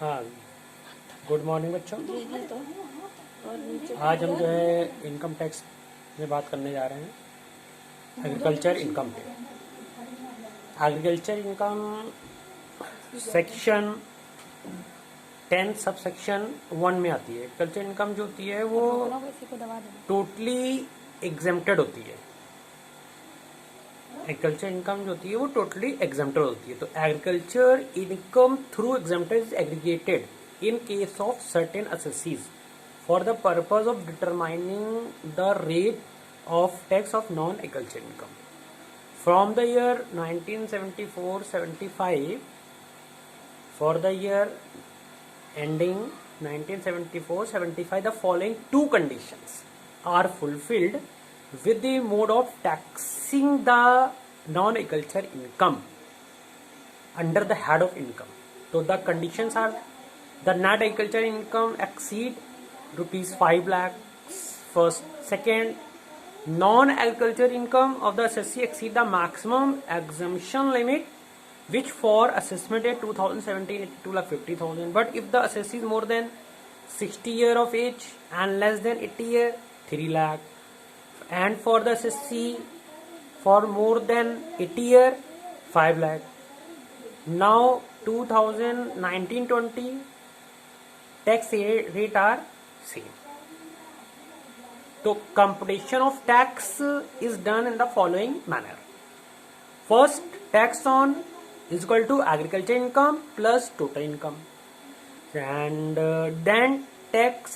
हाँ, good morning बच्चों। जी जी। तो और नीचे आज हम जो है इनकम टैक्स में बात करने जा रहे हैं। Agriculture income tax, agriculture income section 10 sub section 1 में आती है। एग्रीकल्चर इनकम जो होती है वो टोटली एग्जेम्प्टेड होती है। एग्रीकल्चर इनकम जो होती है वो टोटली एग्जेम्प्टेड होती है। तो agriculture income through exempted is aggregated in case of certain assessees for the purpose of determining the rate of tax of non-agricultural income. From the year 1974-75, for the year ending 1974-75, the following two conditions are fulfilled with the mode of taxing the non-agricultural income under the head of income. So the conditions are: the net agriculture income exceed rupees 5 lakhs first. Second, non-agriculture income of the assessee exceed the maximum exemption limit, which for assessment year 2017 82 lakh 50,000. But if the assessee is more than 60 year of age and less than 80 year, 3 lakh. And for the assessee for more than 80 year, 5 lakh. Now 2019-20 tax rate are same. So computation of tax is done in the following manner. First, tax on is equal to agriculture income plus total income, and then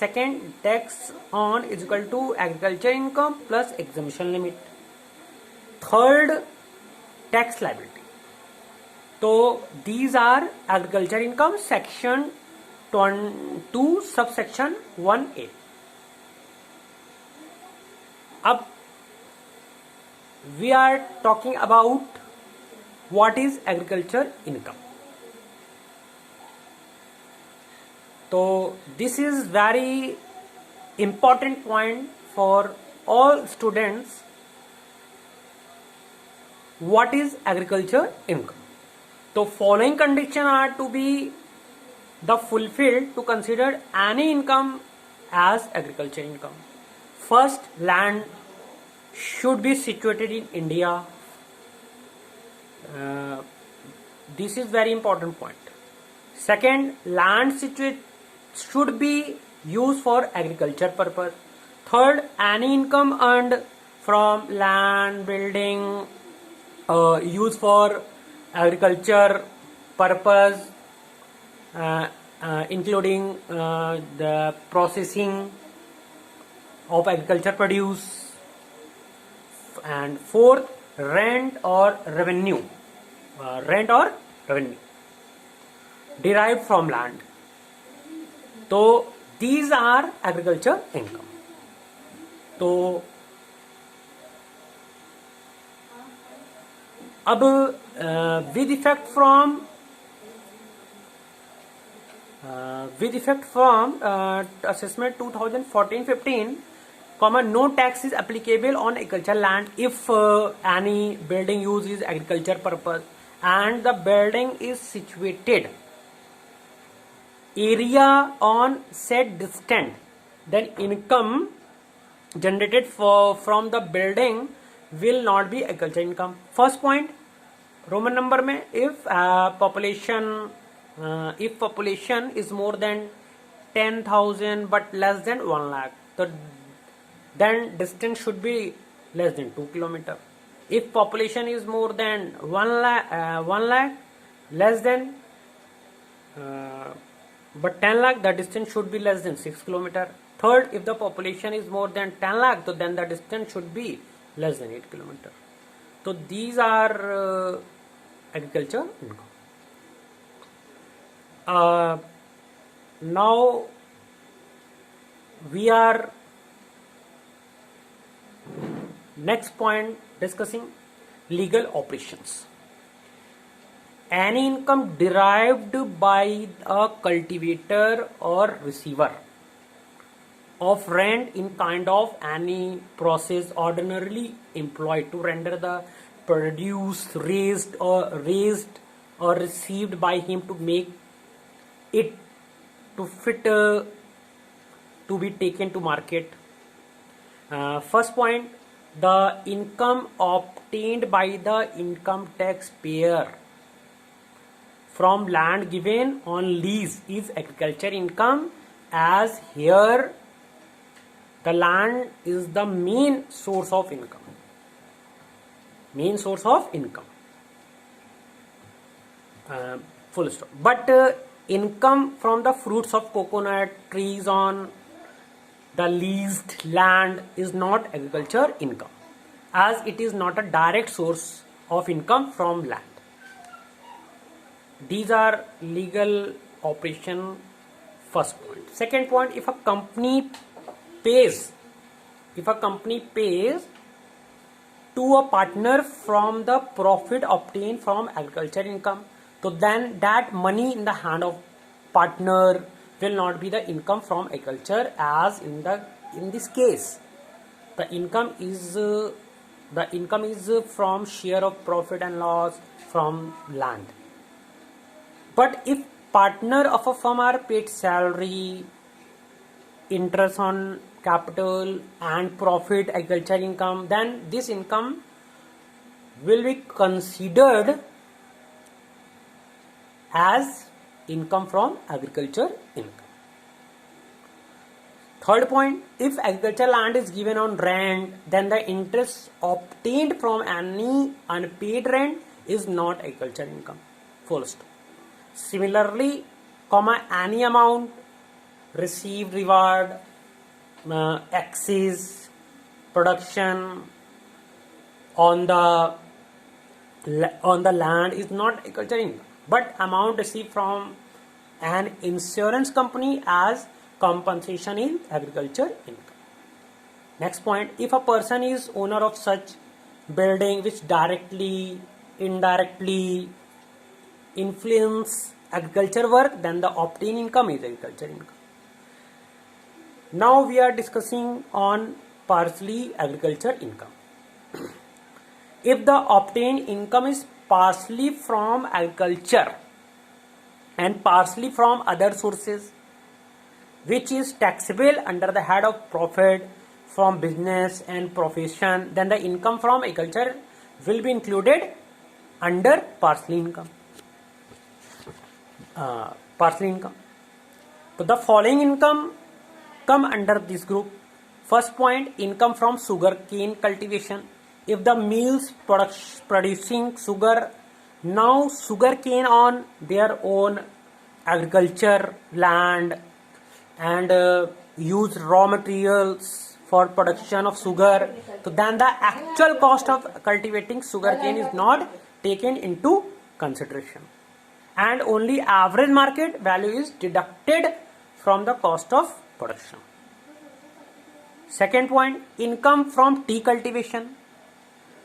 second tax on is equal to agriculture income plus exemption limit. Third, tax liability. So these are agriculture income section 2 subsection 1A. अब we are talking about what is agriculture income. So this is very important point for all students. What is agriculture income? So following conditions are to be the fulfilled to consider any income as agriculture income. First, land should be situated in India. This is very important point. Second, land should be used for agriculture purpose. Third, any income earned from land, building, used for agriculture purpose, including the processing of agriculture produce. And fourth, rent or revenue derived from land. So these are agriculture income. तो अब with effect from assessment 2014-15, no tax is applicable on agricultural land if any building used is agriculture purpose and the building is situated area on said distance, then income generated from the building will not be agriculture income. First point, Roman number में if population is more than 10,000 but less than 1 lakh, so then distance should be less than 2 kilometer. If population is more than 1 lakh less than but 10 lakh, the distance should be less than 6 kilometer. Third, if the population is more than 10 lakh, so then the distance should be less than 8 kilometer. So these are agriculture income. Now we are next point discussing legal operations. Any income derived by a cultivator or receiver of rent in kind of any process ordinarily employed to render the produce raised or received by him to make it to fit to be taken to market. First point, the income obtained by the income tax payer from land given on lease is agriculture income, as here the land is the main source of income. Main source of income. Full stop. But income from the fruits of coconut trees on the leased land is not agriculture income, as it is not a direct source of income from land. These are legal operation. First point. Second point, if a company pays to a partner from the profit obtained from agriculture income, so then that money in the hand of partner will not be the income from agriculture, as in this case the income is from share of profit and loss from land. But if partner of a firm are paid salary, interest on capital and profit agriculture income, then this income will be considered as income from agriculture income. Third point, if agriculture land is given on rent, then the interest obtained from any unpaid rent is not agriculture income. Full stop. Similarly, any amount received reward, excess, production on the land is not agriculture income, but amount received from an insurance company as compensation is agriculture income. Next point, if a person is owner of such building which directly, indirectly influence agriculture work, then the obtained income is agriculture income. Now we are discussing on partially agriculture income. If the obtained income is partially from agriculture and partially from other sources, which is taxable under the head of profit from business and profession, then the income from agriculture will be included under partial income. So the following income come under this group. First point, income from sugar cane cultivation. If the mills producing sugar now sugar cane on their own agriculture land and use raw materials for production of sugar, so then the actual cost of cultivating sugar cane is not taken into consideration, and only average market value is deducted from the cost of production. Second point, income from tea cultivation.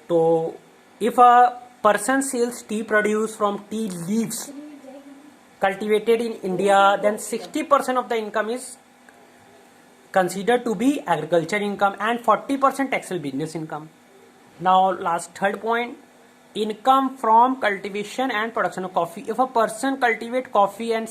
So if a person sells tea produce from tea leaves cultivated in India, then 60% of the income is considered to be agriculture income and 40% taxable business income. Now last third point, income from cultivation and production of coffee. If a person cultivate coffee and